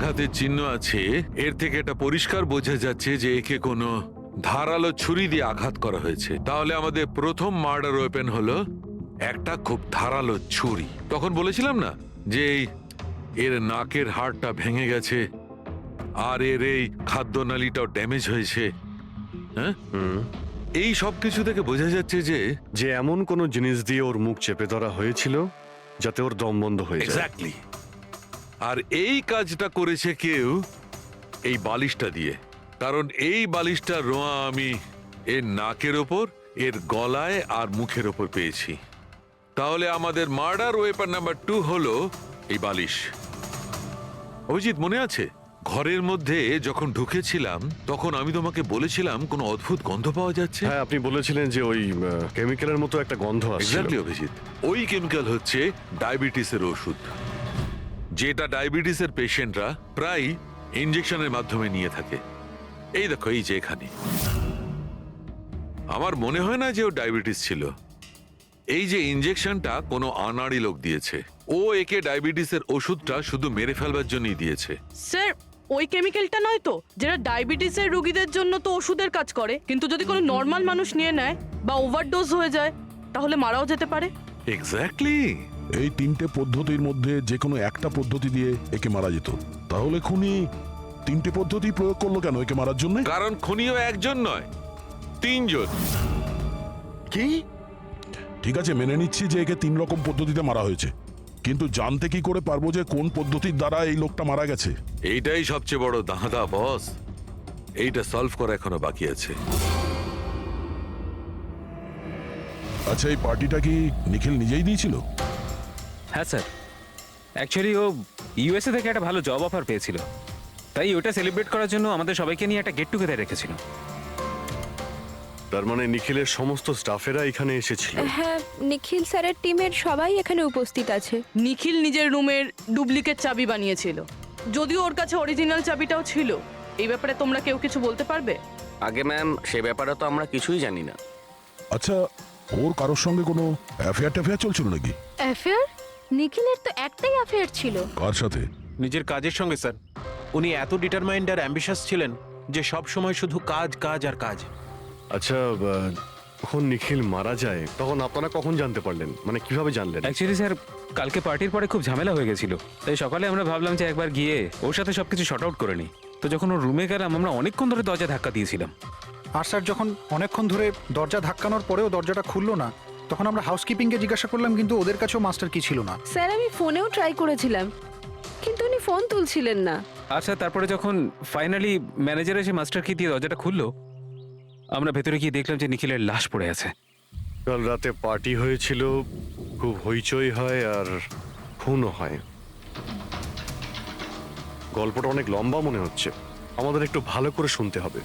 আঘাতের চিহ্ন আছে, এর থেকে এটা পরিষ্কার বোঝা যাচ্ছে যে একে কোনো ধারালো ছুরি দিয়ে আঘাত করা হয়েছে। তাহলে আমাদের প্রথম মার্ডার ওয়েপেন হলো একটা খুব ধারালো ছুরি। তখন বলেছিলাম না যে এর নাকের হাড়টা ভেঙে গেছে আর এর এই খাদ্যনালীটাও ড্যামেজ হয়েছে। হ্যাঁ, এই সব কিছু থেকে বোঝা যাচ্ছে যে এমন কোনো জিনিস দিয়ে ওর মুখ চেপে ধরা হয়েছিল যাতে ওর দম বন্ধ হয়ে যায়। এক্স্যাক্টলি। আর এই কাজটা করেছে কেউ এই বালিশটা দিয়ে, কারণ এই বালিশটার রোঁয়া আমি এর নাকের ওপর, এর গলায় আর মুখের ওপর পেয়েছি। তাহলে আমাদের মার্ডার ওয়েপন নাম্বার 2 হলো এই বালিশ। অভিজিৎ, মনে আছে ঘরের মধ্যে যখন ঢুকেছিলাম তখন আমি তোমাকে বলেছিলাম কোনো অদ্ভুত গন্ধ পাওয়া যাচ্ছে? হ্যাঁ, আপনি বলেছিলেন যে ওই কেমিক্যালের মতো একটা গন্ধ আসছিল। এক্স্যাক্টলি অভিজিৎ, ওই কেমিক্যাল হচ্ছে ডায়াবেটিসের ওষুধ, যেটা ডায়াবেটিসের পেশেন্টরা প্রায় ইনজেকশনের মাধ্যমে নিয়ে থাকে। এই দেখো, এই যে এখানে। আমার মনে হয় না যে ও ডায়াবেটিস ছিল। এই যে ইনজেকশনটা কোনো আনাড়ি লোক দিয়েছে। ও একে ডায়াবেটিসের ওষুধটা শুধু মেরে ফেলবার জন্যই দিয়েছে। স্যার, ওই কেমিক্যালটা নয় তো যেটা ডায়াবেটিসের রোগীদের জন্য তো ওষুধের কাজ করে, কিন্তু যদি কোনো নর্মাল মানুষ নিয়ে নেয় বা ওভারডোজ হয়ে যায় তাহলে মারাও যেতে পারে। এক্স্যাক্টলি। এই তিনটে পদ্ধতির মধ্যে যে কোনো একটা পদ্ধতি দিয়ে একে মারা যেত। তাহলে খুনি তিনটে পদ্ধতি প্রয়োগ করলো কেন একে মারার জন্য? কারণ খুনিও একজন নয়, 3 জন। কি? ঠিক আছে, মেনে নিচ্ছি যে একে 3 রকম পদ্ধতিতে মারা হয়েছে, কিন্তু জানতে কি করে পারবো যে কোন পদ্ধতির দ্বারা এই লোকটা মারা গেছে? এইটাই সবচেয়ে বড় দাঁদা বস। এইটা সলভ করা এখনো বাকি আছে। আচ্ছা, এই পার্টিটা কি নিখিল নিজেই দিয়েছিল? হ্যাঁ স্যার, অ্যাকচুয়ালি ও ইউএসএ থেকে একটা ভালো জব অফার পেয়েছিল, তাই ওটা সেলিব্রেট করার জন্য আমাদের সবাইকে নিয়ে একটা গেট টুগেদার রেখেছিল। তার মানে নিখিলের সমস্ত স্টাফেরা এখানে এসেছিল? হ্যাঁ, নিখিল স্যারের টিমের সবাই এখানে উপস্থিত আছে। নিখিল নিজের রুমের ডুপ্লিকেট চাবি বানিয়েছিল, যদিও ওর কাছে অরিজিনাল চাবিটাও ছিল। এই ব্যাপারে তোমরা কেউ কিছু বলতে পারবে? আগে ম্যাম, সে ব্যাপারে তো আমরা কিছুই জানি না। আচ্ছা, ওর কারোর সঙ্গে কোনো অ্যাফেয়ার চলছিল নাকি? অ্যাফেয়ার? নিখিলের তো একটাই অ্যাফেয়ার ছিল। কার সাথে? নিজের কাজের সঙ্গে স্যার। উনি এত ডিটারমাইন্ড আর অ্যাম্বিশাস ছিলেন যে সব সময় শুধু কাজ কাজ আর কাজ। আচ্ছা, যখন নিখিল মারা যায় তখন আপনারা কখন জানতে পারলেন? মানে কিভাবে জানলেন? অ্যাকচুয়ালি স্যার, কালকে পার্টির পরে খুব ঝামেলা হয়ে গেছিল, তাই সকালে আমরা ভাবলাম যে একবার গিয়ে ওর সাথে সবকিছু শর্ট আউট করে নিই। তো যখন ওর রুমে গেলাম আমরা অনেকক্ষণ ধরে দরজা ধাক্কা দিয়েছিলাম। আর স্যার, যখন অনেকক্ষণ ধরে দরজা ধাক্কানোর পরেও দরজাটা খুললো না, তখন আমরা হাউসকিপিংকে জিজ্ঞাসা করলাম, কিন্তু ওদের কাছেও মাস্টার কি ছিল না। স্যার, আমি ফোনেও ট্রাই করেছিলাম, কিন্তু উনি ফোন তুলছিলেন না। আচ্ছা, তারপরে যখন ফাইনালি ম্যানেজার এসে মাস্টার কি দিয়ে দরজাটা খুললো, আমরা ভেতরে গিয়ে দেখলাম যে নিখিলের লাশ পড়ে আছে। কাল রাতে পার্টি হয়েছিল, খুব হইচই হয় আর খুনও হয়। গল্পটা অনেক লম্বা মনে হচ্ছে, আমাদের একটু ভালো করে শুনতে হবে।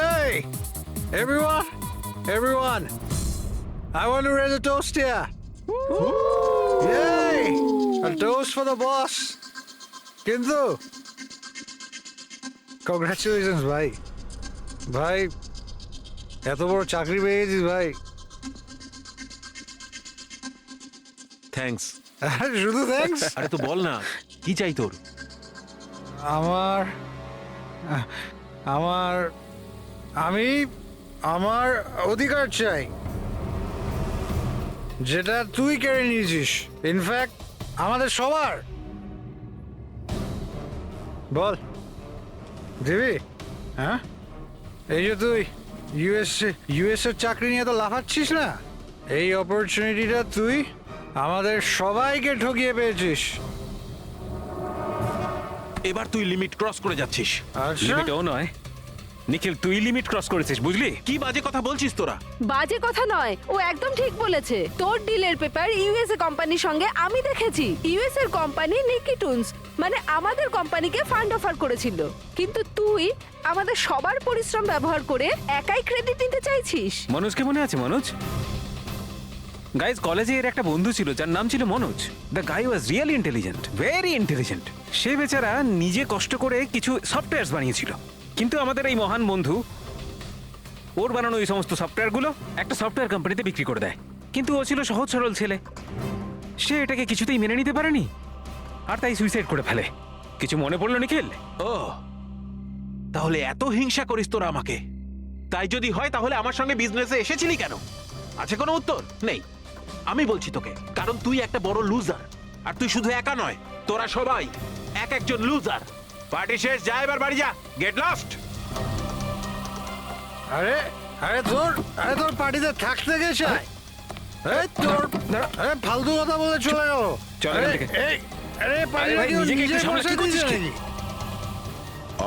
Hey, everyone, I want to raise a toast here. Yay! A toast for the boss. কিন্তু কংগ্রাচুলেশনস ভাই। ভাই, এত বড় চাকরি পেয়েছিস ভাই। থ্যাঙ্কস। শুধু থ্যাঙ্কস? আরে তো বল না, কি চাই তোর? আমার আমার আমি আমার অধিকার চাই, যেটা তুই কেড়ে নিয়েছিস, ইনফ্যাক্ট আমাদের সবার। বল দিবি? হ্যাঁ, এই যে তুই ইউএসএর চাকরি নিয়ে তো লাফাচ্ছিস না, এই অপরচুনিটিটা তুই আমাদের সবাইকে ঠকিয়ে পেয়েছিস। এবার তুই লিমিট ক্রস করে যাচ্ছিস। আচ্ছা, লিমিটও নয়, নিখিল তুই লিমিট ক্রস করেছিস বুঝলি? কি বাজে কথা বলছিস তোরা? বাজে কথা নয়, ও একদম ঠিক বলেছে। তোর ডিলের পেপার ইউএসএ কোম্পানির সঙ্গে আমি দেখেছি। ইউএস এর কোম্পানি নিকিটুনস মানে আমাদের কোম্পানিকে ফান্ড অফার করেছিল, কিন্তু তুই আমাদের সবার পরিশ্রম ব্যবহার করে একাই ক্রেডিট নিতে চাইছিস। মনোজকে মনে আছে? মনোজ গাইজ, কলেজে এর একটা বন্ধু ছিল যার নাম ছিল Manoj. The guy was really intelligent, very intelligent. সে বেচারা নিজে কষ্ট করে কিছু সফটওয়্যার বানিয়েছিল, কিন্তু আমাদের এই মহান বন্ধু ওর বানানো এই সমস্ত সফটওয়্যারগুলো একটা সফটওয়্যার কোম্পানিতে বিক্রি করে দেয়। কিন্তু ও ছিল সহজ সরল ছেলে, সে এটাকে কিছুতেই মেনে নিতে পারেনি আর তাই সুইসাইড করে ফেলে। কিছু মনে পড়লো নিখিল? ও তাহলে এত হিংসা করিস তোরা আমাকে? তাই যদি হয় তাহলে আমার সঙ্গে বিজনেসে এসেছিলি কেন? আছে কোনো উত্তর নেই? আমি বলছি তোকে, কারণ তুই একটা বড় লুজার। আর তুই শুধু একা নয়, তোরা সবাই এক একজন লুজার। পার্টি শেষ, যা এবার বাড়ি যা, গেট লস্ট। আরে আরে তোর পার্টিতে থাকতে গেছে, এই তোর আরে ফালতু কথা বলে চলে গেল। চল এখান থেকে। আরে পার্টি ভাই, নিজেকে একটু সামলা, কি করছিস কি?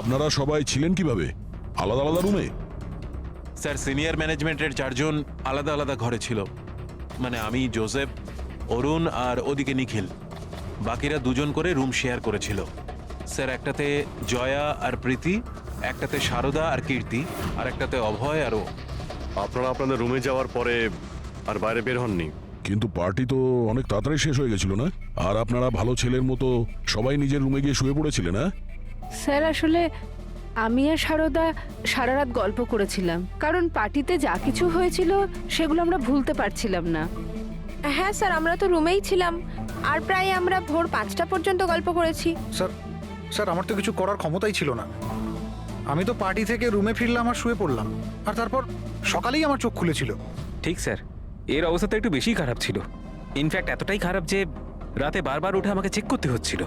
আপনারা সবাই ছিলেন কিভাবে আলাদা আলাদা রুমে? স্যার, সিনিয়র ম্যানেজমেন্টের 4 জন আলাদা আলাদা ঘরে ছিল। মানে আমি, জোসেফ, অরুণ আর ওদিকে নিখিল। বাকিরা 2 জন করে রুম শেয়ার করেছিল। স্যার, একটাতে জয়া আর প্রীতি, একটাতে সারদা আর কীর্তি, আর একটাতে অভয় আর ও। আপনারা আপনাদের রুমে যাওয়ার পরে আর বাইরে বের হননি? কিন্তু পার্টি তো অনেক তাড়াতাড়ি শেষ হয়ে গেছিল না? আর আপনারা ভালো ছেলের মতো সবাই নিজের রুমে গিয়ে শুয়ে পড়েছিলেন, না? স্যার আসলে আমি আর সারদা সারা রাত গল্প করেছিলাম, কারণ পার্টিতে যা কিছু হয়েছিল সেগুলো আমরা ভুলতে পারছিলাম না। হ্যাঁ স্যার, আমরা তো রুমেই ছিলাম আর প্রায় আমরা ভোর 5টা পর্যন্ত গল্প করেছি। স্যার আমার তো কিছু করার ক্ষমতাই ছিল না। আমি তো পার্টি থেকে রুমে ফিরলাম আর শুয়ে পড়লাম, আর তারপর সকালেই আমার চোখ খুলেছিল। ঠিক স্যার, এর অবস্থা তো একটু বেশি খারাপ ছিল। ইনফ্যাক্ট এতটাই খারাপ যে রাতে বারবার উঠে আমাকে চেক করতে হচ্ছিল।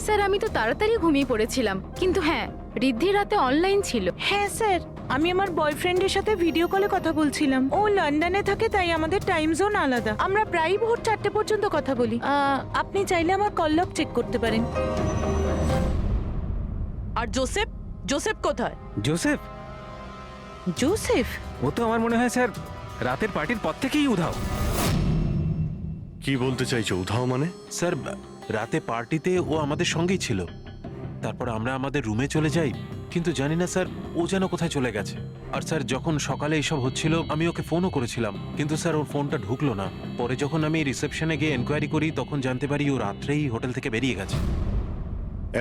স্যার আমি তো তাড়াতাড়ি ঘুমিয়ে পড়েছিলাম, কিন্তু হ্যাঁ ঋদ্ধি রাতে অনলাইন ছিল। হ্যাঁ স্যার, আমি আমার বয়ফ্রেন্ডের সাথে ভিডিও কলে কথা বলছিলাম। ও লন্ডনে থাকে, তাই আমাদের টাইম জোন আলাদা। আমরা প্রায়ই ভোর 4টে পর্যন্ত কথা বলি। আপনি চাইলে আমার কল লগ চেক করতে পারেন। আর জোসেফ? জোসেফ কোথায়? জোসেফ? জোসেফ? ও তো আমার মনে হয় স্যার রাতের পার্টির পর থেকেই উধাও। কি বলতে চাইছো উধাও মানে? স্যার, রাতে পার্টিতে ও আমাদের সঙ্গেই ছিল। তারপর আমরা আমাদের রুমে চলে যাই, কিন্তু জানি না স্যার ও যেন কোথায় চলে গেছে। আর স্যার যখন সকালে এইসব হচ্ছিল আমি ওকে ফোনও করেছিলাম, কিন্তু স্যার ওর ফোনটা ঢুকলো না। পরে যখন আমি রিসেপশনে গিয়ে এনকোয়ারি করি তখন জানতে পারি ও রাত্রেই হোটেল থেকে বেরিয়ে গেছে।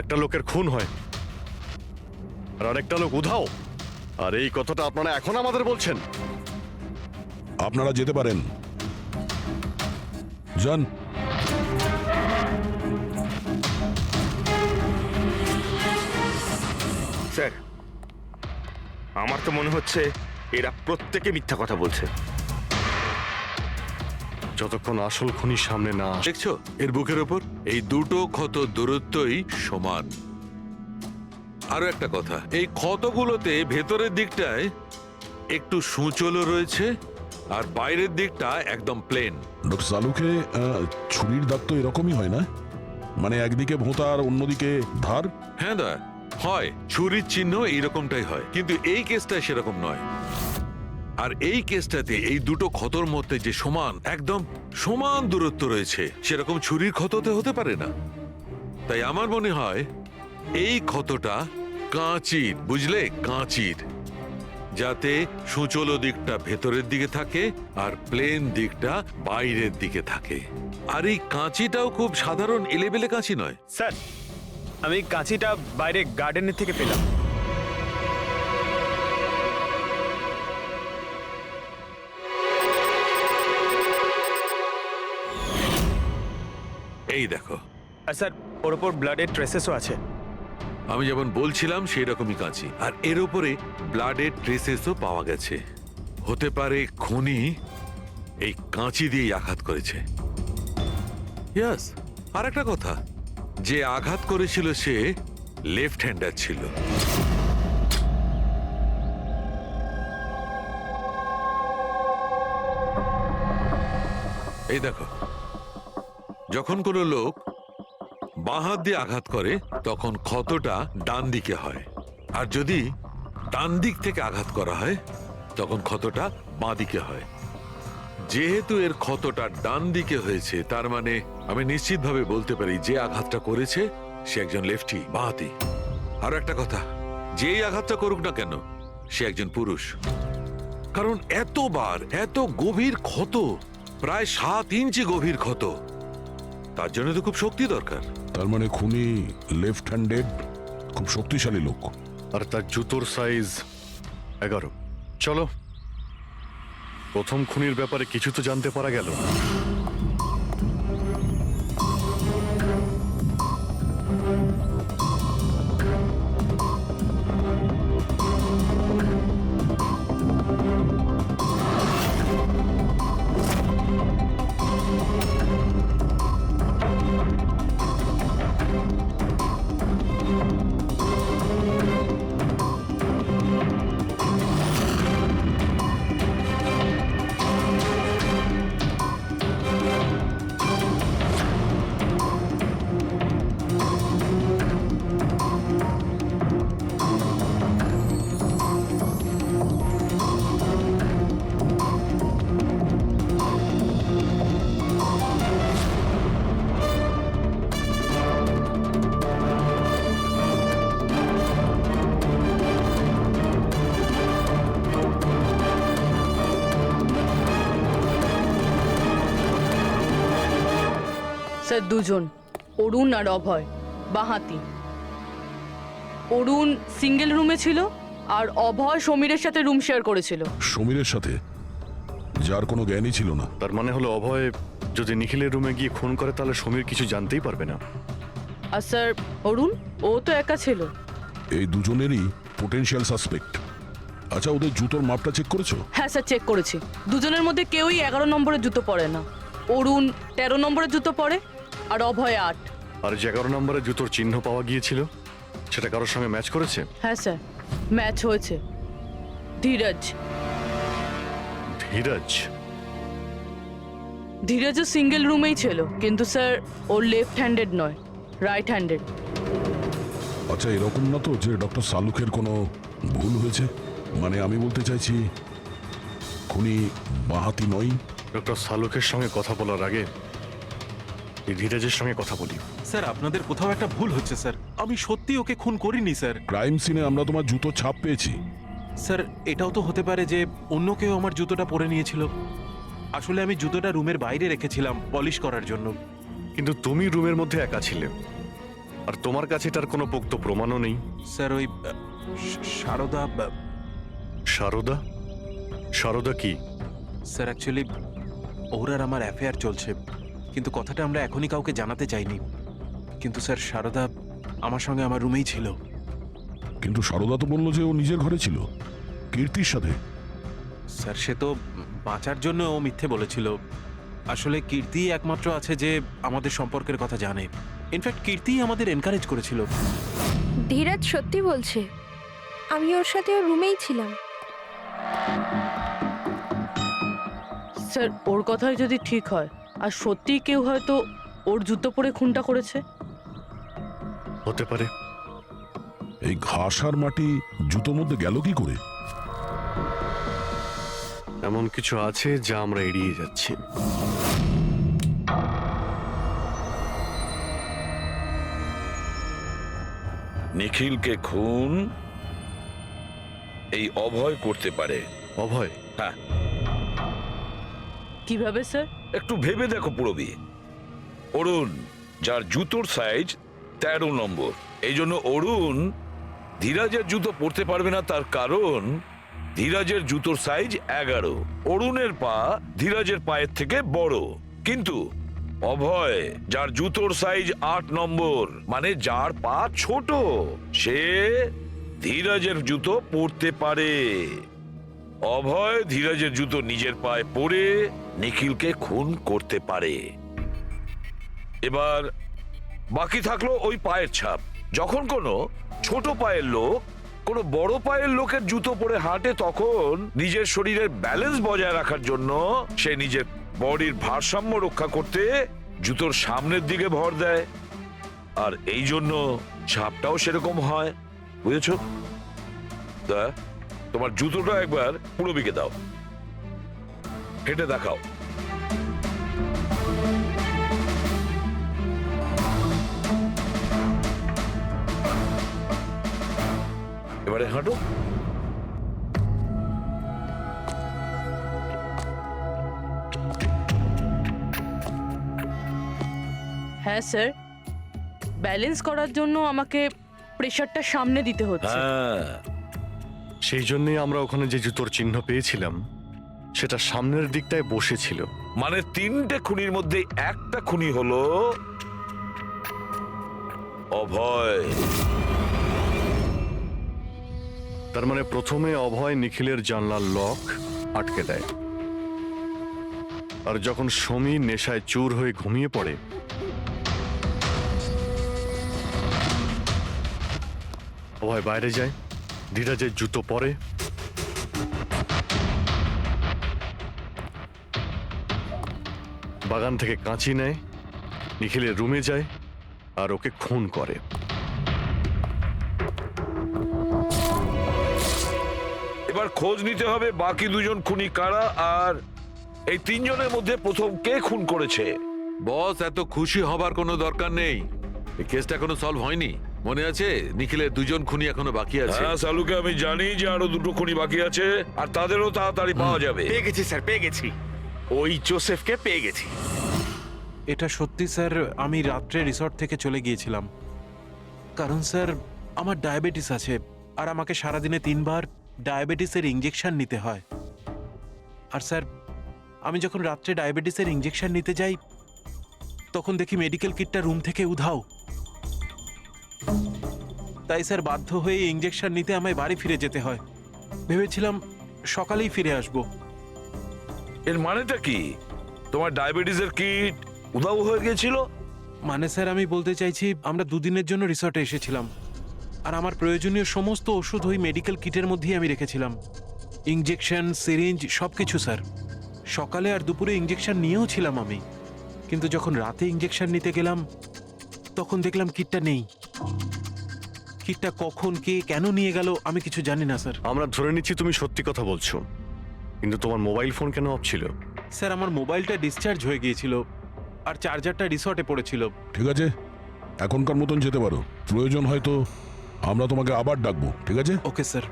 একটা লোকের খুন হয় আর আরেকটা লোক উধাও, আর এই কথাটা আপনারা এখন আমাদের বলছেন? আপনারা যেতে পারেন, যান। স্যার, আমার তো মনে হচ্ছে এরা প্রত্যেকে মিথ্যা কথা বলছে। যতক্ষণ আসল খুনি সামনে না আসে। দেখছো এর বুকের ওপর এই দুটো ক্ষত দূরত্বই সমান। আরো একটা কথা, এই ক্ষতগুলোতে ভেতরের দিকটায় একটু সূচলও রয়েছে আর বাইরের দিকটা একদম প্লেন। ডক্টর সালুকে ছুরির দাগ তো এরকমই হয় না? মানে একদিকে ভোঁতা আর অন্যদিকে ধার? হ্যাঁ দা, হয় ছুরির চিহ্ন এইরকমটাই হয়, কিন্তু এই কেসটা সেরকম নয়। আর এই কেসটাতে এই দুটো ক্ষতর মধ্যে যে সমান, একদম সমান দূরত্ব রয়েছে, সেরকম ছুরির ক্ষততে হতে পারে না। তাই আমার মনে হয় এই ক্ষতটা কাঁচির, বুঝলে, কাঁচির, যাতে সূচলো দিকটা ভেতরের দিকে থাকে আর প্লেন দিকটা বাইরের দিকে থাকে। আর এই কাঁচিটাও খুব সাধারণ এলেবেলে কাঁচি নয়। স্যার, আমি কাঁচিটা বাইরে গার্ডেনের থেকে পেলাম। এই দেখো। আর স্যার, ওর ওপর ব্লাডের ট্রেসেসও আছে। আমি যেমন বলছিলাম সেই রকমই কাঁচি, আর এর উপরে ব্লাডের ট্রেসেসও পাওয়া গেছে। হতে পারে খুনি এই কাঁচি দিয়েই আঘাত করেছে। ইয়াস, আর একটা কথা, যে আঘাত করেছিল সে লেফট হ্যান্ডার ছিল। এই দেখো, যখন কোনো লোক বাঁ হাত দিয়ে আঘাত করে তখন ক্ষতটা ডান দিকে হয়, আর যদি ডান দিক থেকে আঘাত করা হয় তখন ক্ষতটা বাঁ দিকে হয়। যেহেতু এর ক্ষতটা ডান দিকে হয়েছে, তার মানে আমি নিশ্চিতভাবে বলতে পারি যে আঘাতটা করেছে সে একজন লেফটি, বাঁহাতি। আর একটা কথা, যেই আঘাতটা করুক না কেন সে একজন পুরুষ, কারণ এতবার এত গভীর ক্ষত, প্রায় 7 ইঞ্চি গভীর ক্ষত, তার জন্য তো খুব শক্তি দরকার। তার মানে খুনি লেফট হ্যান্ডেড, খুব শক্তিশালী লোক। আর তার জুতোর সাইজ 11। চলো, প্রথম খুনির ব্যাপারে কিছু তো জানতে পারা গেল। স্যার দুজন, অরুণ আর অভয়, বাঁহাতি। অরুণ সিঙ্গেল রুমে ছিল আর অভয় সমীরের সাথে রুম শেয়ার করেছিল। সমীরের সাথে, যার কোনো জ্ঞানই ছিল না। তার মানে হলো অভয় যদি নিখিলের রুমে গিয়ে খুন করে তাহলে সমীর কিছু জানতেই পারবে না। আর স্যার অরুণ, ও তো একা ছিল। এই দুজনেরই পোটেনশিয়াল সাসপেক্ট। আচ্ছা, ওদের জুতোর মাপটা চেক করেছো? হ্যাঁ স্যার, চেক করেছি। দুজনের মধ্যে কেউই 11 নম্বরের জুতো পরে না। অরুণ 13 নম্বরের জুতো পরে আর অভয় 8। আর যে 11 নম্বরের জুতোর চিহ্ন পাওয়া গিয়েছিল সেটা কারোর সঙ্গে ম্যাচ করেছে? হ্যাঁ স্যার, ম্যাচ হয়েছে। ধীরজ। ধীরজ? ধীরজও সিঙ্গেল রুমেই ছিল, কিন্তু স্যার ওর লেফট হ্যান্ডেড নয়, রাইট হ্যান্ডেড। আচ্ছা, এরকম না তো যে ডক্টর সালুকের কোনো ভুল হয়েছে? মানে আমি বলতে চাইছি খুনি বাঁহাতি নয়। ডক্টর সালুকের সঙ্গে কথা বলার আগে এই ধীরজের সঙ্গে কথা বলি। স্যার, আপনাদের কোথাও একটা ভুল হচ্ছে স্যার। আমি সত্যি ওকে খুন করিনি স্যার। ক্রাইম সিনে আমরা তোমার জুতো ছাপ পেয়েছি। স্যার, এটাও তো হতে পারে যে অন্য কেউ আমার জুতোটা পরে নিয়েছিল। আসলে আমি জুতোটা রুমের বাইরে রেখেছিলাম পলিশ করার জন্য। কিন্তু তুমি রুমের মধ্যে একা ছিলে আর তোমার কাছে তার কোনো পোক্ত প্রমাণও নেই। স্যার, ওই সারদা। সারদা? সারদা কি? স্যার, অ্যাকচুয়ালি ওর আর আমার অ্যাফেয়ার চলছে, কিন্তু কথাটা আমরা এখনই কাউকে জানাতে চাইনি। কিন্তু স্যার, সারদা আমার সঙ্গে আমার রুমেই ছিল। কিন্তু সারদা তো বললো যে ও নিজের ঘরে ছিল কীর্তির সাথে। স্যার, সে তো বাঁচার জন্য ও মিথ্যে বলেছিল। আসলে কীর্তি একমাত্র আছে যে আমাদের সম্পর্কের কথা জানে। ইনফ্যাক্ট কীর্তিই আমাদের এনকারেজ করেছিল। ধীরজ সত্যি বলছে, আমি ওর সাথে ওর রুমেই ছিলাম। স্যার, ওর কথাই যদি ঠিক হয় আর সত্যিই কেউ হয়তো ওর জুতো পরে খুনটা করেছে। হতে পারে। এই ঘাস আর মাটি জুতোর মধ্যে গেল কি করে? এমন কিছু আছে যা আমরা এড়িয়ে যাচ্ছি। নিখিলকে খুন এই অভয় করতে পারে। অভয়? হ্যাঁ। কিভাবে স্যার? একটু ভেবে দেখো পুরবী। অরুণ, যার জুতোর সাইজ 13 নম্বর, এই জন্য অরুণ ধীরাজের জুতো পরতে পারবে না। তার কারণ ধীরাজের জুতোর সাইজ 11। অরুণের পা ধীরাজের পায়ের থেকে বড়। কিন্তু অভয়, যার জুতোর সাইজ 8 নম্বর, মানে যার পা ছোট, সে ধীরাজের জুতো পরতে পারে। অভয় ধীরাজের জুতো নিজের পায়ে পরে নিখিলকে খুন করতে পারে। এবার বাকি থাকলো ওই পায়ের ছাপ। যখন কোনো ছোট পায়ের লোক কোনো বড় পায়ের লোকের জুতো পরে হাঁটে, তখন নিজের শরীরের ব্যালেন্স বজায় রাখার জন্য সে নিজের বডির ভারসাম্য রক্ষা করতে জুতোর সামনের দিকে ভর দেয়। আর এই জন্য ছাপটাও সেরকম হয়। বুঝেছো? তা তোমার জুতোটা একবার পুরবিকে দাও, হেঁটে দেখাও। এবারে হাঁটো। হ্যাঁ স্যার, ব্যালেন্স করার জন্য আমাকে প্রেশারটা সামনে দিতে হচ্ছে। হ্যাঁ, সেই জন্যই আমরা ওখানে যে জুতোর চিহ্ন পেয়েছিলাম সেটা সামনের দিকটায় বসেছিল। মানে 3টে খুনির মধ্যে একটা খুনি হলো অভয়। তার মানে প্রথমে অভয় নিখিলের জানলার লক আটকে দেয়, আর যখন সমীর নেশায় চুর হয়ে ঘুমিয়ে পড়ে অভয় বাইরে যায়, ধীরাজের জুতো পরে, বাগান থেকে কাঁচি নেয়, নিখিলের রুমে যায় আর ওকে খুন করে। এবার খোঁজ নিতে হবে বাকি 2জন খুনি কারা, আর এই 3জনের মধ্যে প্রথম কে খুন করেছে। বস, এত খুশি হবার কোনো দরকার নেই। এই কেসটা এখনো সলভ হয়নি। মনে আছে নিখিলের 2জন খুনি এখনো বাকি আছে। হ্যাঁ সালুকে আমি জানি যে আরো 2টো খুনি বাকি আছে, আর তাদেরও তাড়াতাড়ি পাওয়া যাবে। পেয়ে গেছি স্যার, পেয়ে গেছি। ওই জোসেফকে পেয়ে গেছি। এটা সত্যি স্যার, আমি রাত্রে রিসর্ট থেকে চলে গিয়েছিলাম কারণ স্যার আমার ডায়াবেটিস আছে, আর আমাকে সারাদিনে 3বার ডায়াবেটিসের ইঞ্জেকশন নিতে হয়। আর স্যার আমি যখন রাত্রে ডায়াবেটিসের ইঞ্জেকশন নিতে যাই তখন দেখি মেডিকেল কিটটা রুম থেকে উধাও। তাই স্যার বাধ্য হয়ে ইঞ্জেকশন নিতে আমায় বাড়ি ফিরে যেতে হয়। ভেবেছিলাম সকালেই ফিরে আসব। এর মানেটা কি? তোমার ডায়াবেটিসের কিট উধাও হয়ে গিয়েছিল? মানে স্যার আমি বলতে চাইছি আমরা 2 দিনের জন্য রিসর্টে এসেছিলাম, আর আমার প্রয়োজনীয় সমস্ত ওষুধ ওই মেডিকেল কিটের মধ্যেই আমি রেখেছিলাম। ইঞ্জেকশন, সিরিঞ্জ সবকিছু স্যার। সকালে আর দুপুরে ইঞ্জেকশন নিয়েও ছিলাম আমি, কিন্তু যখন রাতে ইঞ্জেকশন নিতে গেলাম তখন দেখলাম কিটটা নেই। কিটটা কখন কে কেন নিয়ে গেল আমি কিছু জানি না স্যার। আমরা ধরে নিচ্ছি তুমি সত্যি কথা বলছো, কিন্তু তোমার মোবাইল ফোন কেন অফ ছিল? স্যার আমার মোবাইলটা ডিসচার্জ হয়ে গিয়েছিল, আর চার্জারটা রিসর্টে পড়েছিল। ঠিক আছে, এখনকার মতন যেতে পারো। প্রয়োজন হয়তো আমরা তোমাকে আবার ডাকবো, ঠিক আছে? Okay sir.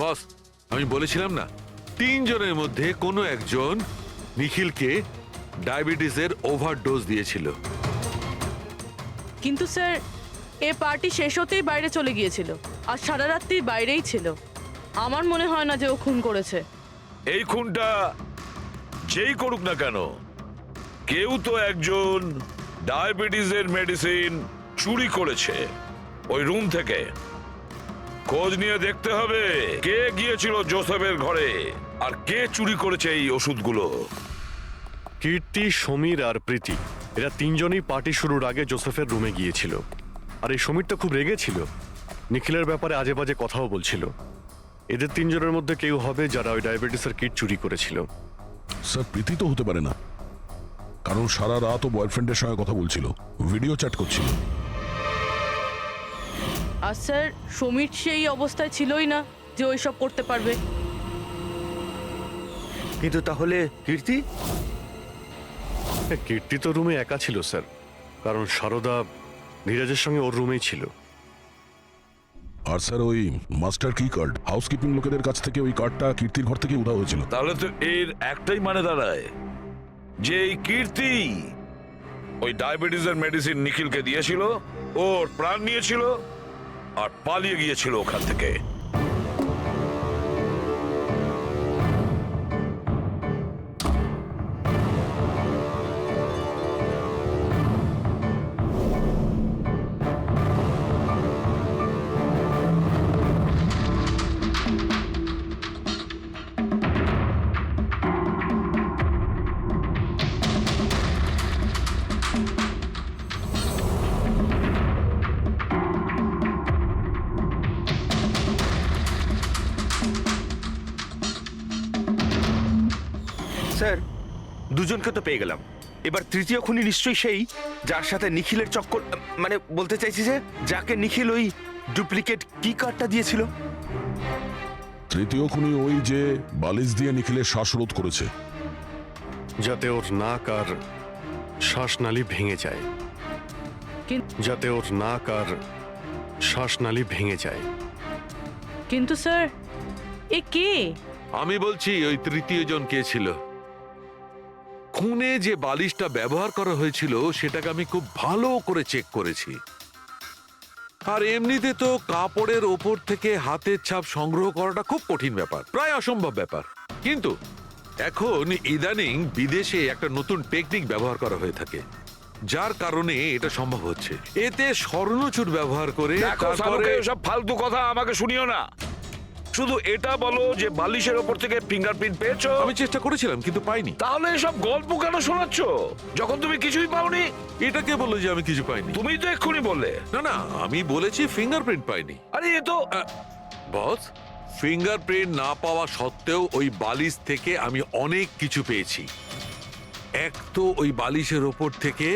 বস, আমি বলেছিলাম না 3জনের মধ্যে কোনো একজন নিখিলকে ডায়াবেটিসের ওভারডোজ দিয়েছিল। কিন্তু স্যার এ পার্টি শেষ হতেই বাইরে চলে গিয়েছিল, আর সারা রাত্রি বাইরেই ছিল। আমার মনে হয় না যে ও খুন করেছে। এই খুনটা যেই করুক না কেন, কেউ তো একজন ডায়াবেটিসের মেডিসিন চুরি করেছে ওই রুম থেকে। খোঁজ নিয়ে দেখতে হবে কে গিয়েছিল জোসেফের ঘরে আর কে চুরি করেছে এই ওষুধগুলো। কীর্তি, সমীর আর প্রীতি এরা 3জনই পার্টি শুরুর আগে জোসেফের রুমে গিয়েছিল। আর এই সমীরটা খুব রেগেছিল, নিখিলের ব্যাপারে আজে বাজে কথাও বলছিল। এদের 3জনের মধ্যে কেউ হবে যারা ওই ডায়াবেটিসের কিট চুরি করেছিল। স্যার, প্রীতি তো হতে পারে না, কারণ সারা রাত ও বয়ফ্রেন্ডের সঙ্গে কথা বলছিল, ভিডিও চ্যাট করছিল। আর স্যার সমীর সেই অবস্থায় ছিলই না যে ওইসব করতে পারবে। কিন্তু তাহলে কীর্তি? কীর্তি তো রুমে একা ছিল স্যার, কারণ সারদা ধীরাজের সঙ্গে ওর রুমেই ছিল। আর স্যার ওই মাস্টার কি কার্ড, হাউসকিপিং লোকেদের কাছ থেকে ওই কার্ডটা কীর্তির ঘর থেকে উধাও হয়েছিল। তাহলে তো এর একটাই মানে দাঁড়ায় যে এই কীর্তি ওই ডায়াবেটিসের মেডিসিন নিখিলকে দিয়েছিল, ওর প্রাণ নিয়েছিল আর পালিয়ে গিয়েছিল ওখান থেকে। স্যার 2জনকে তো পেয়ে গেলাম, এবার তৃতীয় খুনি নিশ্চয়ই সেই যার সাথে নিখিলের চক্কর, মানে বলতে চাইছি যে যাকে নিখিল ওই ডুপ্লিকেট কি কার্ডটা দিয়েছিল। তৃতীয় খুনি ওই যে বালিশ দিয়ে নিখিলের শ্বাসরোধ করেছে। যাতে ওর নাক আর শ্বাসনালী ভেঙে যায়, যাতে ওর নাক আর শ্বাসনালী ভেঙে যায়। কিন্তু স্যার এ কে? আমি বলছি ওই তৃতীয় জন কে ছিল। খুনে যে বালিশটা ব্যবহার করা হয়েছিল সেটাকে আমি খুব ভালো করে চেক করেছি। আর এমনিতে তো কাপড়ের ওপর থেকে হাতের ছাপ সংগ্রহ করাটা খুব কঠিন ব্যাপার, প্রায় অসম্ভব ব্যাপার। কিন্তু এখন ইদানিং বিদেশে একটা নতুন টেকনিক ব্যবহার করা হয়ে থাকে, যার কারণে এটা সম্ভব হচ্ছে। এতে স্বর্ণচুর ব্যবহার করে দেখো তারপরে সব ফালতু কথা আমাকে শুনিও না, শুধু এটা বলো যে বালিশের ওপর থেকে ফিঙ্গারপ্রিন্ট পেয়েছো। আমি চেষ্টা করেছিলাম কিন্তু পাইনি। তাহলে এসব গল্প কেন শোনাচ্ছ যখন তুমি কিছুই পাওনি? এটা কে বললো যে আমি কিছু পাইনি? তুমি তো এক্ষুনি বললে। না না, আমি বলেছি ফিঙ্গারপ্রিন্ট পাইনি। আরে এ তো বস, ফিঙ্গারপ্রিন্ট না পাওয়া সত্ত্বেও ওই বালিশ থেকে আমি অনেক কিছু পেয়েছি। এক তো ওই বালিশের ওপর থেকে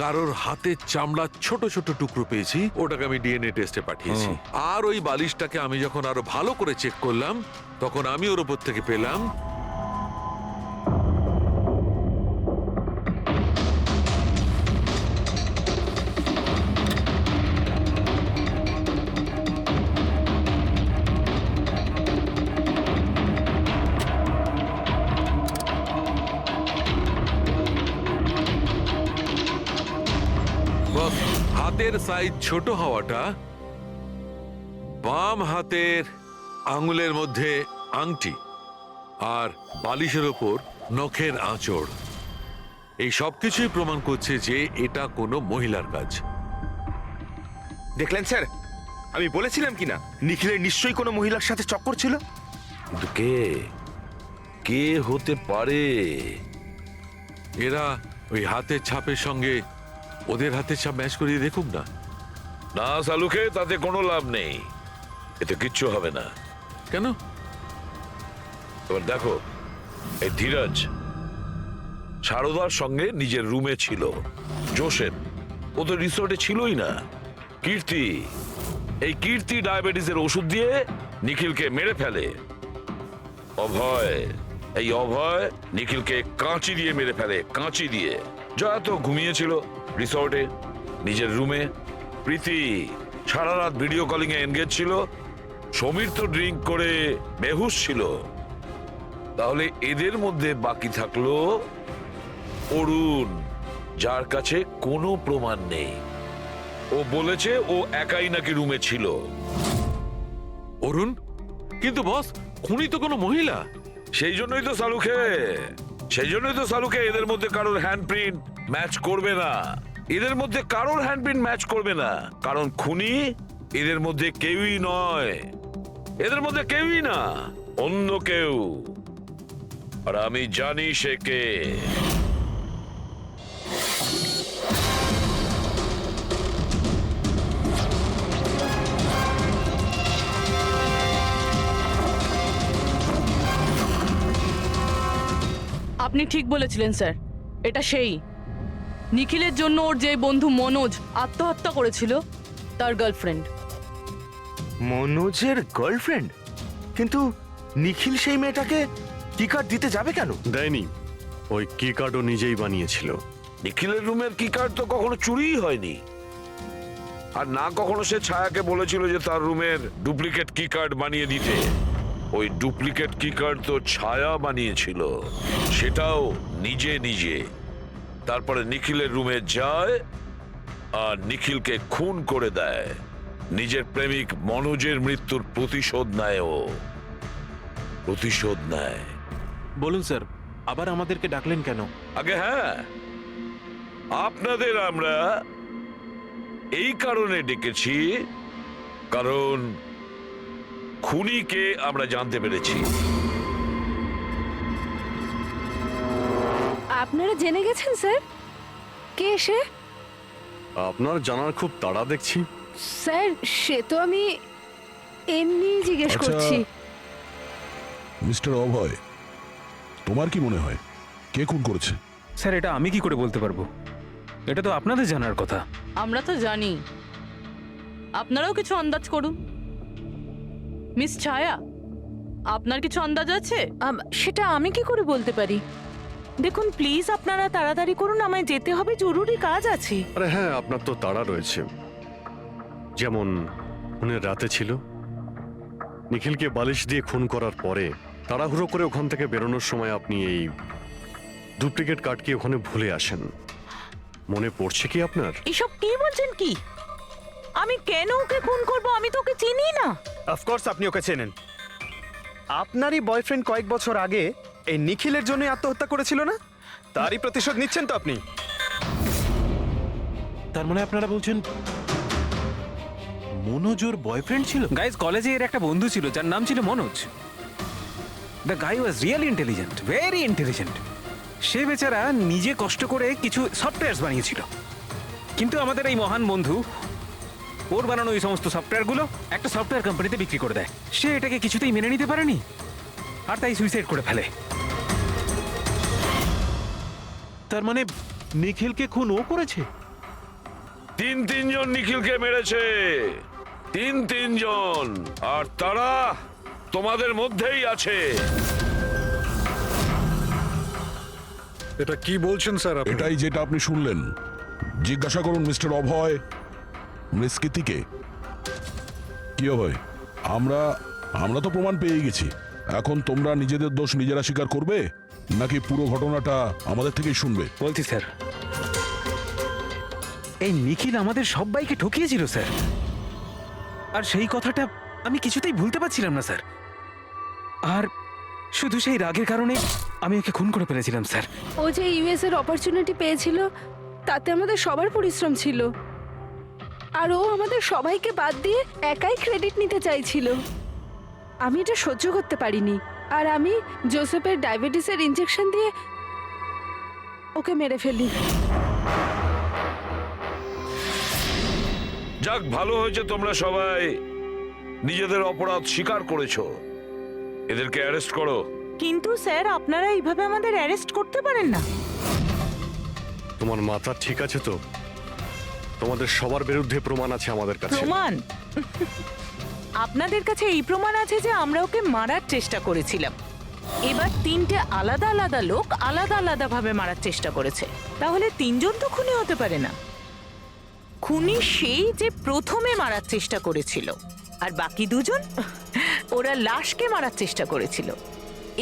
কারোর হাতের চামড়া ছোট ছোট টুকরো পেয়েছি, ওটাকে আমি ডিএনএ টেস্টে পাঠিয়েছি। আর ওই বালিশটাকে আমি যখন আরো ভালো করে চেক করলাম তখন আমি ওর ওপর থেকে পেলাম হাতের সাইজ ছোট হওয়াটা, বাম হাতের আঙুলের মধ্যে আংটি, আর বালিশের ওপর নখের আঁচড়, এই সবকিছুই প্রমাণ করছে যে এটা কোনো মহিলার কাজ। দেখলেন স্যার, আমি বলেছিলাম কিনা নিখিলের নিশ্চয়ই কোনো মহিলার সাথে চক্কর ছিল। কিন্তু কে কে হতে পারে? এরা ওই হাতের ছাপের সঙ্গে ওদের হাতের ছাপ ম্যাচ করিয়ে দেখুক না। না সালুকে, তাতে কোনো লাভ নেই, এতে কিচ্ছু হবে না। কেন? এবার দেখো, এই ধীরাজ সারদার সঙ্গে নিজের রুমে ছিল। জোসেফ ও তো রিসোর্টে ছিলই না। কীর্তি, এই কীর্তি ডায়াবেটিসের ওষুধ দিয়ে নিখিলকে মেরে ফেলে। অভয়, এই অভয় নিখিলকে কাঁচি দিয়ে মেরে ফেলে, কাঁচি দিয়ে। জয়া তো ঘুমিয়েছিল রিসর্টে নিজের রুমে। প্রীতি সারা রাত ভিডিও কলিং এ এনগেজ ছিল। সমীর তো ড্রিঙ্ক করে বেহুশ ছিল। তাহলে এদের মধ্যে বাকি থাকলো অরুণ, যার কাছে কোনো প্রমাণ নেই। ও বলেছে ও একাই নাকি রুমে ছিল। অরুণ? কিন্তু বস, খুনি তো কোনো মহিলা। সেই জন্যই তো সালুকে এদের মধ্যে কারোর হ্যান্ডপ্রিন্ট ম্যাচ করবে না। এদের মধ্যে কারোর হ্যান্ডপ্রিন্ট ম্যাচ করবে না, কারণ খুনি এদের মধ্যে কেউই নয়। এদের মধ্যে কেউই না, অন্য কেউ। আর আমি জানি সে কে। আপনি ঠিক বলেছিলেন স্যার, এটা সেই নিখিলের জন্য ওর যে বন্ধু মনোজ আত্মহত্যা করেছিল তার গার্লফ্রেন্ড। মনোজের গার্লফ্রেন্ড? কিন্তু নিখিল সেই মেয়েটাকে কি কার্ড দিতে যাবে কেন? দেয়নি, ওই কি কার্ডও নিজেই বানিয়েছিল। নিখিলের রুমের কি কার্ড তো কখনো চুরিই হয়নি। আর না কখনো সে ছায়াকে বলেছিল যে তার রুমের ডুপ্লিকেট কি কার্ড বানিয়ে দিতে। ওই ডুপ্লিকেট কি কার্ড তো ছায়া বানিয়েছিল, সেটাও নিজে নিজে। তারপরে নিখিলের রুমে যায় আর নিখিলকে খুন করে দেয়। নিজের প্রেমিক মনোজের মৃত্যুর প্রতিশোধ নেয়। ও প্রতিশোধ নেয়। বলুন স্যার, আবার আমাদেরকে ডাকলেন কেন? আগে হ্যাঁ, আপনাদের আমরা এই কারণে ডেকেছি, কারণ খুনিকে আমরা জানতে পেরেছি। আপনারা জেনে গেছেন স্যার কে সে? আপনার জানার খুব তাড়া দেখছি। স্যার সে তো আমি এমনি জিজ্ঞেস করছি। মিস্টার অভয়, তোমার কি মনে হয় কে খুন করেছে? স্যার এটা আমি কি করে বলতে পারবো? এটা তো আপনাদের জানার কথা। আমরা তো জানি, আপনারাও কিছু আন্দাজ করুন। মিস ছায়া, আপনার কিছু আন্দাজ আছে? সেটা আমি কি করে বলতে পারি? দেখুন প্লিজ আপনারা তাড়াতাড়ি করুন, আমায় যেতে হবে, জরুরি কাজ আছে। আরে হ্যাঁ, আপনার তো তাড়া রয়েছে। যেমন খুনের রাতে ছিল, নিখিলকে বালিশ দিয়ে খুন করার পরে তাড়াহুড়ো করে ওখান থেকে বেরোনোর সময় আপনি এই ডুপ্লিকেট কার্ডকে ওখানে ভুলে আসেন। মনে পড়ছে কি আপনার? এসব কি বলছেন কি? আমি কেন ওকে খুন করব? আমি তো ওকে চিনি না। অফকোর্স আপনি ওকে চেনেন। আপনারই বয়ফ্রেন্ড কয়েক বছর আগে এই নিখিলের জন্য আত্মহত্যা করেছিল না? তারই প্রতিশোধ নিচ্ছেন তো আপনি? তার মানে আপনারা বলছেন মনোজ ওর বয়ফ্রেন্ড ছিল? গাইজ কলেজে এর একটা বন্ধু ছিল যার নাম ছিল Manoj. The guy was really intelligent, very intelligent. সে বেচারা নিজে কষ্ট করে কিছু সফটওয়্যার বানিয়েছিল, কিন্তু আমাদের এই মহান বন্ধু ওর বানানো এই সমস্ত সফটওয়্যারগুলো একটা সফটওয়্যার কোম্পানিতে বিক্রি করে দেয়। সে এটাকে কিছুতেই মেনে নিতে পারেনি আর তাই সুইসাইড করে ফেলে। তার মানে নিখিলকে খুন ও করেছে? তিনজন নিখিলকে মেরেছে, তিনজন, আর তারা তোমাদের মধ্যেই আছে। এটা কি বলছেন স্যার? এটাই যেটা আপনি শুনলেন। জিজ্ঞাসা করুন মিস্টার অভয়, মিস কীর্তিকে। কি অভয়, আমরা তো প্রমাণ পেয়ে গেছি। এখন তোমরা নিজেদের দোষ নিজেরা স্বীকার করবে নাকি পুরো ঘটনাটা আমাদের থেকেই শুনবে? বলছি স্যার, এই নিখিল আমাদের সবাইকে ঠকিয়েছিল স্যার, আর সেই কথাটা আমি কিছুতেই ভুলতে পারছিলাম না স্যার। আর শুধু সেই রাগের কারণে আমি ওকে খুন করে ফেলেছিলাম স্যার। ও যে ইউএস এর অপরচুনিটি পেয়েছিল তাতে আমাদের সবার পরিশ্রম ছিল, আর ও আমাদের সবাইকে বাদ দিয়ে একাই ক্রেডিট নিতে চাইছিল। আমি এটা সহ্য করতে পারিনি, আর আমি জোসেফের ডায়াবেটিসের ইনজেকশন দিয়ে ওকে মেরে ফেলি। যাক, ভালো হয়েছে তোমরা সবাই নিজেদের অপরাধ স্বীকার করেছো। এদেরকে অ্যারেস্ট করো। কিন্তু স্যার আপনারা এইভাবে আমাদের অ্যারেস্ট করতে পারেন না। তোমার মাথা ঠিক আছে তো? তোমাদের সবার বিরুদ্ধে প্রমাণ আছে আমাদের কাছে। প্রমাণ? আপনাদের কাছে এই প্রমাণ আছে যে আমরা ওকে মারার চেষ্টা করেছিলাম। এবার তিনটে আলাদা আলাদা লোক আলাদা আলাদা ভাবে মারার চেষ্টা করেছে, তাহলে তিনজন তো খুনি হতে পারে না। খুনি সেই যে প্রথমে মারার চেষ্টা করেছিল, আর বাকি দুজন ওরা লাশকে মারার চেষ্টা করেছিল।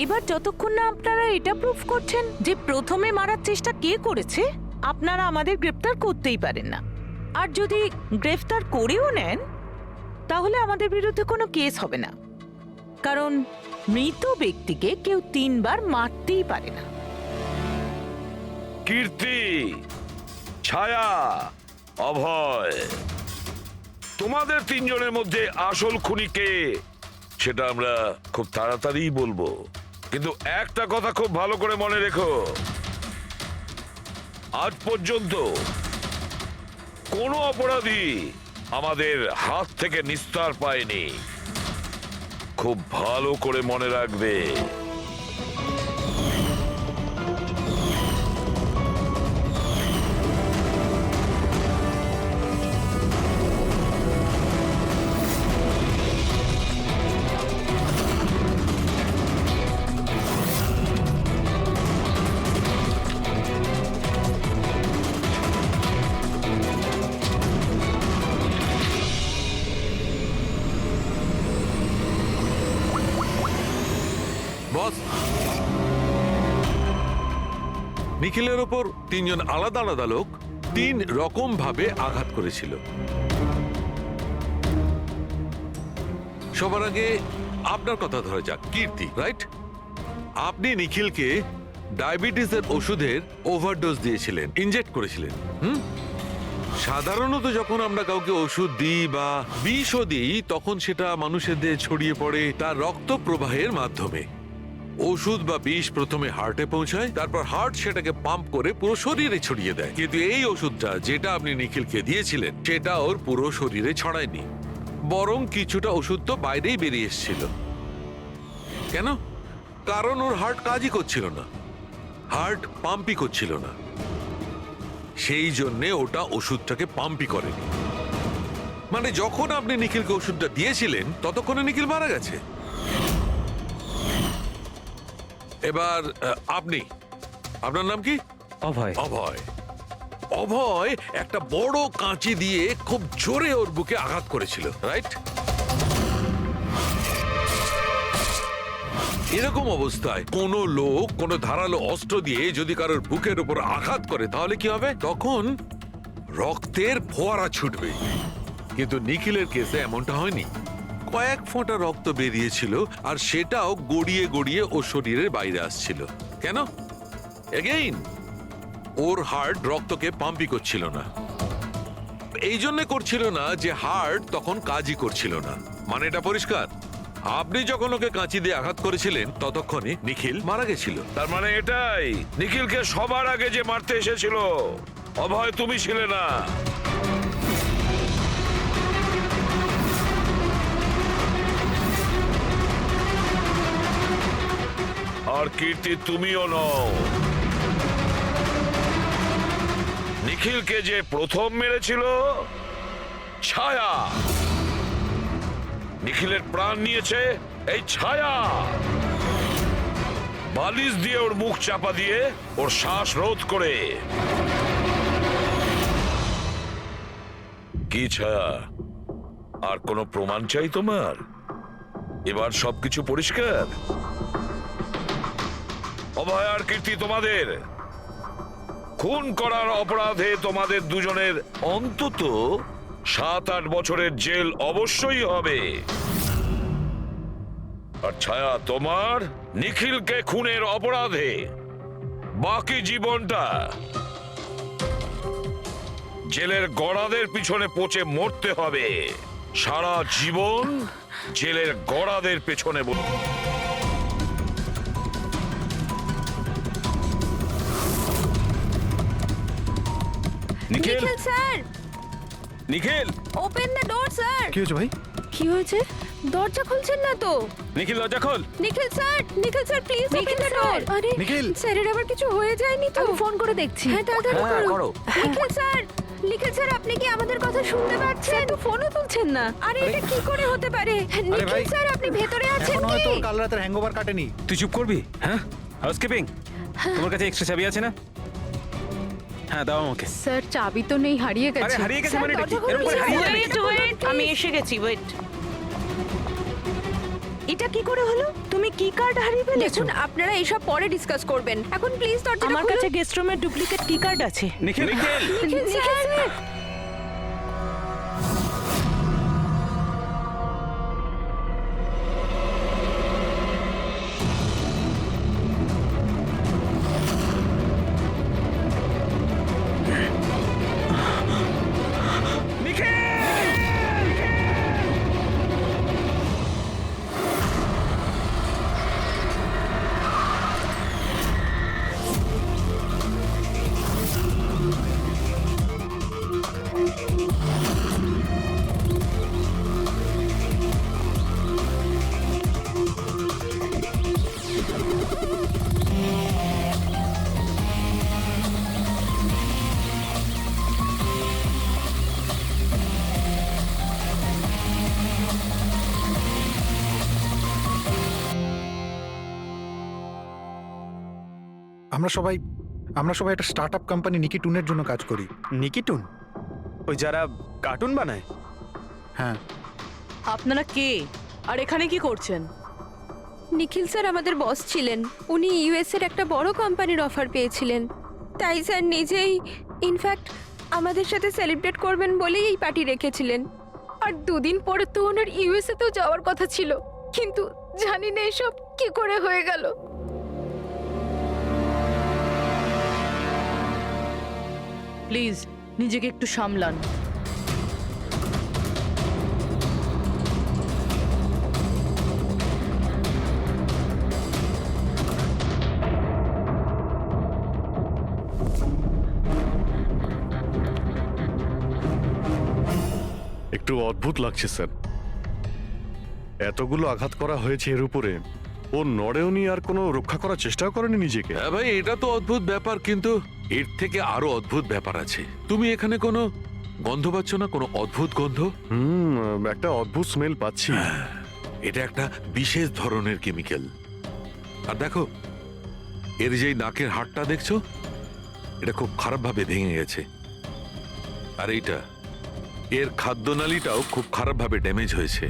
এবার যতক্ষণ না আপনারা এটা প্রুফ করছেন যে প্রথমে মারার চেষ্টা কে করেছে, আপনারা আমাদের গ্রেফতার করতেই পারেন না। আর যদি গ্রেফতার করেও নেন তাহলে আমাদের বিরুদ্ধে কোনো কেস হবে না, কারণ মৃত ব্যক্তিকে কেউ 3 বার মারতেই পারে না। কীর্তি, ছায়া, অভয়, তোমাদের তিনজনের মধ্যে আসল খুনি কে সেটা আমরা খুব তাড়াতাড়ি বলবো, কিন্তু একটা কথা খুব ভালো করে মনে রেখো, আজ পর্যন্ত কোনো অপরাধী আমাদের হাত থেকে নিস্তার পায়নি। খুব ভালো করে মনে রাখবে। বস, নিখিলের ওপর তিনজন আলাদা আলাদা লোক 3 রকম ভাবে আঘাত করেছিল। সবার আগে আপনার কথা ধরা যাক, কীর্তি, রাইট? আপনি নিখিলকে ডায়াবেটিসের ওষুধের ওভারডোজ দিয়েছিলেন, ইনজেক্ট করেছিলেন। সাধারণত যখন আমরা কাউকে ওষুধ দিই বা বিষও দিই তখন সেটা মানুষের দেহে ছড়িয়ে পড়ে তার রক্ত প্রবাহের মাধ্যমে। ওষুধ বা বিষ প্রথমে হার্টে পৌঁছায়, তারপর হার্ট সেটাকে পাম্প করে পুরো শরীরে ছড়িয়ে দেয়। কিন্তু এই ওষুধটা যেটা আপনি নিখিলকে দিয়েছিলেন সেটা ওর পুরো শরীরে ছড়ায়নি, বরং কিছুটা ওষুধ তো বাইরেই বেরিয়ে এসেছিল। কেন? কারণ ওর হার্ট কাজই করছিল না। হার্ট পাম্পই করছিল না, সেই জন্যে ওটা ওষুধটাকে পাম্পই করেনি। মানে যখন আপনি নিখিলকে ওষুধটা দিয়েছিলেন ততক্ষণে নিখিল মারা গেছে। এবার আপনি, আপনার নাম কি? অভয়। অভয়। অভয় একটা বড় কাঁচি দিয়ে খুব জোরে ওর বুকে আঘাত করেছিল, রাইট? এরকম অবস্থায় কোনো লোক কোনো ধারালো অস্ত্র দিয়ে যদি কারোর বুকের উপর আঘাত করে তাহলে কি হবে? তখন রক্তের ফোয়ারা ছুটবে। কিন্তু নিখিলের কেসে এমনটা হয়নি। কয়েক ফোঁটা রক্ত বেরিয়েছিল আর সেটাও গড়িয়ে গড়িয়ে ওর শরীরের বাইরে আসছিল। কেন? এগেইন ওর হার্ট রক্তকে পাম্পই করছিল না। এই জন্য করছিল না যে হার্ট তখন কাজই করছিল না। মানে এটা পরিষ্কার, আপনি যখন ওকে কাঁচি দিয়ে আঘাত করেছিলেন ততক্ষণে নিখিল মারা গেছিল। তার মানে এটাই, নিখিলকে সবার আগে যে মারতে এসেছিল অভয় তুমি ছিলে না। আর কীর্তি তুমিও নও। নিখিলকে যে প্রথম মেরেছিল ছায়া, নিখিলের প্রাণ নিয়েছে এই ছায়া। বালিশ দিয়ে ওর মুখ চাপা দিয়ে ওর শ্বাস রোধ করে। কি ছায়া, আর কোনো প্রমাণ চাই তোমার? এবার সবকিছু পরিষ্কার। অভয় আর কীর্তি, তোমাদের খুন করার অপরাধে তোমাদের দুজনের অন্তত 7-8 বছরের জেল অবশ্যই হবে। আর ছায়া, তোমার নিখিলকে খুনের অপরাধে বাকি জীবনটা জেলের গড়াদের পিছনে পচে মরতে হবে। সারা জীবন জেলের গড়াদের পেছনে। Nikhil sir, Nikhil, open the door sir. কি হয়েছে ভাই? কি হয়েছে? দরজা খুলছেন না তো? নিখিল দরজা খোল। Nikhil sir, Nikhil sir please open the door. আরে নিখিল। স্যারের আবার কিছু হয়ে যায়নি তো? আমি ফোন করে দেখছি। হ্যাঁ তাড়াতাড়ি করো। নিখিল স্যার, নিখিল স্যার আপনি কি আমাদের কথা শুনতে পাচ্ছেন? তো ফোনও তুলছেন না। আরে এটা কি করে হতে পারে? নিখিল স্যার আপনি ভেতরে আছেন এখন হয়তো কি? ওর কাল রাতের হ্যাংওভার কাটেনি। তুই চুপ করবি? হ্যাঁ, হাউসকিপিং, তোমার কাছে এক্সট্রা চাবি আছে না? হ্যাঁ দাও আমাকে। স্যার চাবি তো নেই, হারিয়ে গেছে। আরে হারিয়ে গেছে স্যার, মানে এটা কি? দরজা খুলুন, এরকম করে স্যার। হারিয়ে যাবে? ওয়েট ওয়েট, আমি এসে গেছি, ওয়েট। এটা কি করে হলো? তুমি কি কার্ড হারিয়ে ফেলেছো? দেখুন আপনারা এইসব পরে ডিসকাস করবেন। এখন প্লিজ দরজাটা আমার খুলুন। কাছে গেস্ট রুমের ডুপ্লিকেট কি কার্ড আছে। নিখিল, নিখিল, নিখিল স্যার। আমরা সবাই একটা স্টার্টআপ কোম্পানি নিকিটুনের জন্য কাজ করি। নিকিটুন? ওই যারা কার্টুন বানায়? হ্যাঁ। আপনারা কে আর এখানে কি করছেন? নিখিল স্যার আমাদের বস ছিলেন। উনি ইউএস এর একটা বড় কোম্পানির অফার পেয়েছিলেন। তাই স্যার নিজেই ইনফ্যাক্ট আমাদের সাথে সেলিব্রেট করবেন বলেই এই পার্টি রেখেছিলেন। আর 2 দিন পরে তো ওনার ইউএসএ তেও যাওয়ার কথা ছিল, কিন্তু জানি না এসব কি করে হয়ে গেল। প্লিজ নিজেকে একটু সামলান। একটু অদ্ভুত লাগছে স্যার, এতগুলো আঘাত করা হয়েছে এর উপরে, ও নড়েওনি আর কোনো রক্ষা করার চেষ্টাও করেনি নিজেকে। হ্যাঁ ভাই, এটা তো অদ্ভুত ব্যাপার, কিন্তু এর থেকে আরো অদ্ভুত ব্যাপার আছে। তুমি এখানে কোনো গন্ধ পাচ্ছ না? কোনো অদ্ভুত গন্ধ? একটা অদ্ভুত স্মেল পাচ্ছি। এটা একটা বিশেষ ধরনের কেমিক্যাল। আর দেখো, এর যেই নাকের হাড়টা দেখছো, এটা খুব খারাপভাবে ভেঙে গেছে। আর এইটা, এর খাদ্যনালীটাও খুব খারাপভাবে ড্যামেজ হয়েছে।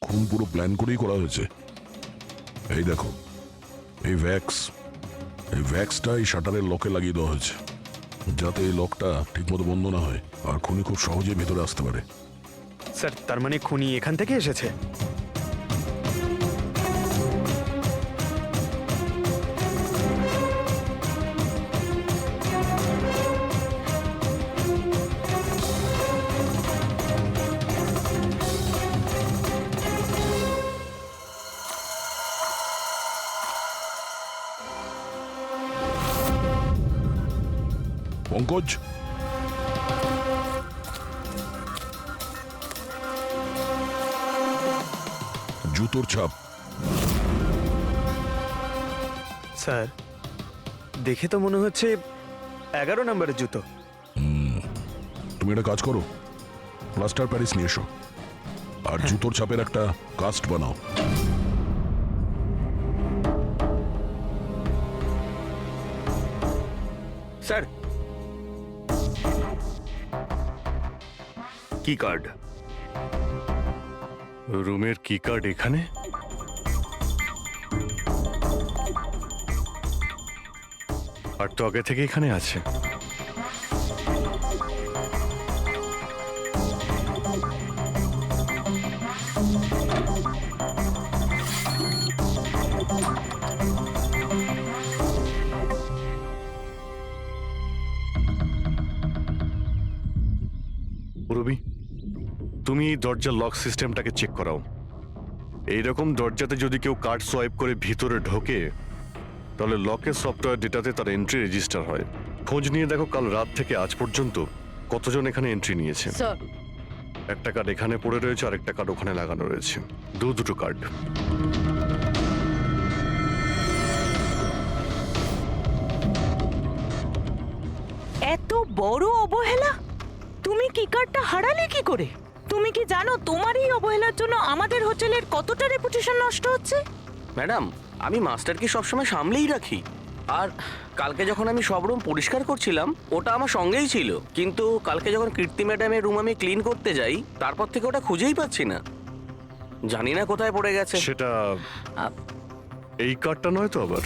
খুন পুরো প্ল্যান করেই করা হয়েছে। এই দেখো, এই ভ্যাক্সটা এই শাটারের লকে লাগিয়ে দেওয়া হয়েছে, যাতে এই লকটা ঠিকমতো বন্ধ না হয় আর খুনি খুব সহজে ভেতরে আসতে পারে। স্যার, তার মানে খুনি এখান থেকে এসেছে? পঙ্কজ, জুতোর ছাপ। স্যার, দেখে তো মনে হচ্ছে 11 নম্বরের জুতো। তুমি একটা কাজ করো, প্লাস্টার প্যারিস নিয়ে এসো আর জুতোর ছাপের একটা কাস্ট বানাও। স্যার, কি কার্ড? রুমের কি কার্ড এখানে? আর তো আগে থেকে এখানে আছে। রবি, তুমি এই দরজার লক সিস্টেমটাকে চেক করাও। এইরকম দরজাতে যদি কেউ কার্ড সোয়াইপ করে ভিতরে ঢোকে, তাহলে লকের সফটওয়্যার ডেটাতে তার এন্ট্রি রেজিস্টার হয়। খোঁজ নিয়ে দেখো কাল রাত থেকে আজ পর্যন্ত কতজন এখানে এন্ট্রি নিয়েছে। স্যার, একটা কার্ড এখানে পড়ে রয়েছে আর একটা কার্ড ওখানে লাগানো রয়েছে, দুটো কার্ড। এত বড় অবহেলা! তুমি কি কার্ডটা হারালে কি করে? তুমি কি জানো তোমার এই অবহেলার জন্য আমাদের হোটেলের কতটা রেপুটেশন নষ্ট হচ্ছে? ম্যাডাম, আমি মাস্টারকে সবসময় সামলেই রাখি। আর কালকে যখন আমি সব রুম পরিষ্কার করছিলাম, ওটা আমার সঙ্গেই ছিল। কিন্তু কালকে যখন কীর্তি ম্যাডামের রুম আমি ক্লিন করতে যাই, তারপর থেকে ওটা খুঁজেই পাচ্ছি না। জানি না কোথায় পড়ে গেছে। সেটা এই কার্ডটা নয় তো আবার?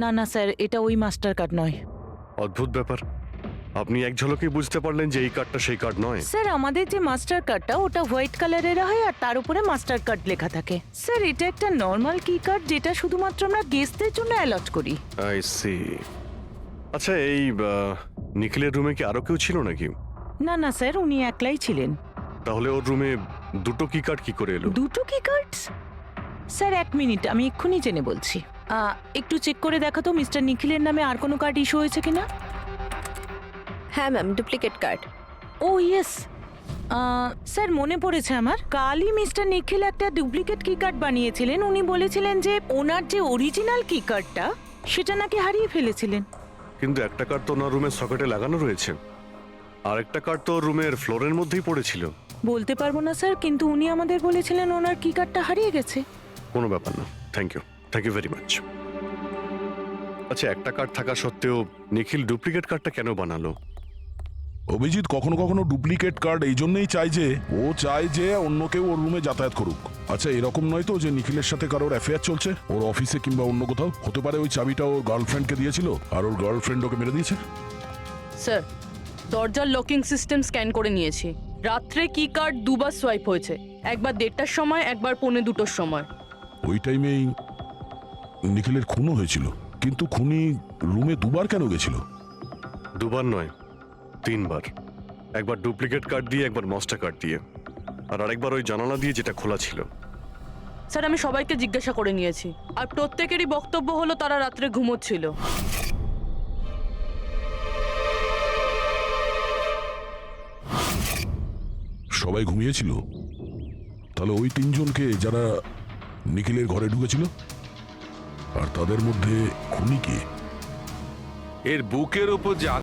না না স্যার, এটা ওই মাস্টার কার্ড নয়। অদ্ভুত ব্যাপার, আপনি এক ঝলকেই বুঝতে পারলেন যে এই কার্ডটা সেই কার্ড নয়? স্যার, আমাদের যে মাস্টার কার্ডটা ওটা হোয়াইট কালারের হয় আর তার উপরে মাস্টার কার্ড লেখা থাকে। স্যার, এটা একটা নর্মাল কি কার্ড যেটা শুধুমাত্র আমরা গেস্টদের জন্য অ্যালট করি। I see. আচ্ছা, এই নিখিলের রুমে কি আরো কেউ ছিল নাকি? না না স্যার, উনি একলাই ছিলেন। তাহলে ওর রুমে দুটো কি কার্ড কি করে এলো? দুটো কি কার্ডস? স্যার, 1 মিনিট, আমি এক্ষুনি জেনে বলছি। একটু চেক করে দেখা তো মিস্টার নিখিলের নামে আর কোনো কার্ড ইস্যু হয়েছে কিনা। হ্যাঁ ম্যাম, ডুপ্লিকেট কার্ড। ও ইয়েস স্যার, মনে পড়েছে আমার। কালই মিস্টার নিখিল একটা ডুপ্লিকেট কি কার্ড বানিয়েছিলেন। উনি বলেছিলেন যে ওনার যে অরিজিনাল কি কার্ডটা সেটা নাকি হারিয়ে ফেলেছিলেন। কিন্তু একটা কার্ড তো ওনার রুমের সকেটে লাগানো রয়েছে, আর একটা কার্ড তো রুমের ফ্লোরের মধ্যেই পড়েছিল। বলতে পারবো না স্যার, কিন্তু উনি আমাদের বলেছিলেন ওনার কি কার্ডটা হারিয়ে গেছে। কোনো ব্যাপার না, থ্যাংক ইউ ভেরি মাচ। আচ্ছা, একটা কার্ড থাকা সত্ত্বেও নিখিল ডুপ্লিকেট কার্ডটা কেন বানালো? অভিজিৎ কখনো কখনো ডুপ্লিকেট কার্ড এই জন্যই চায় যে ও চায় যে অন্য কেউ ওর রুমে যাতায়াত করুক। আচ্ছা, এরকম নয় তো যে নিখিলের সাথে কারোর অ্যাফেয়ার চলছে ওর অফিসে কিংবা অন্য কোথাও? হতে পারে ওই চাবিটা ওর গার্লফ্রেন্ডকে দিয়েছিল আর ওর গার্লফ্রেন্ড ওকে মেরে দিয়েছে। স্যার, দরজার লকিং সিস্টেম স্ক্যান করে নিয়েছি। রাত্রে কি কার্ড দুবার সোয়াইপ হয়েছে, একবার 1:30টার সময়, একবার 1:45টার সময়। ওই টাইমেই নিখিলের খুনও হয়েছিল, কিন্তু খুনি রুমে দুবার কেন গেছিল? দুবার নয়, 3 বার। একবার ডুপ্লিকেট কার্ড দিয়ে, একবার মাস্টার কার্ড দিয়ে, আর আরেকবার ওই জানালা দিয়ে যেটা খোলা ছিল। স্যার আমি সবাইকে জিজ্ঞাসা করে নিয়েছি, আর প্রত্যেকেরই বক্তব্য হলো তারা রাত্রে ঘুমোচ্ছিল। সবাই ঘুমিয়েছিল? তাহলে ওই 3 জনকে যারা নিখিলের ঘরে ঢুকেছিল, আর তাদের মধ্যে খুনি কে? এর বুকের ওপর যে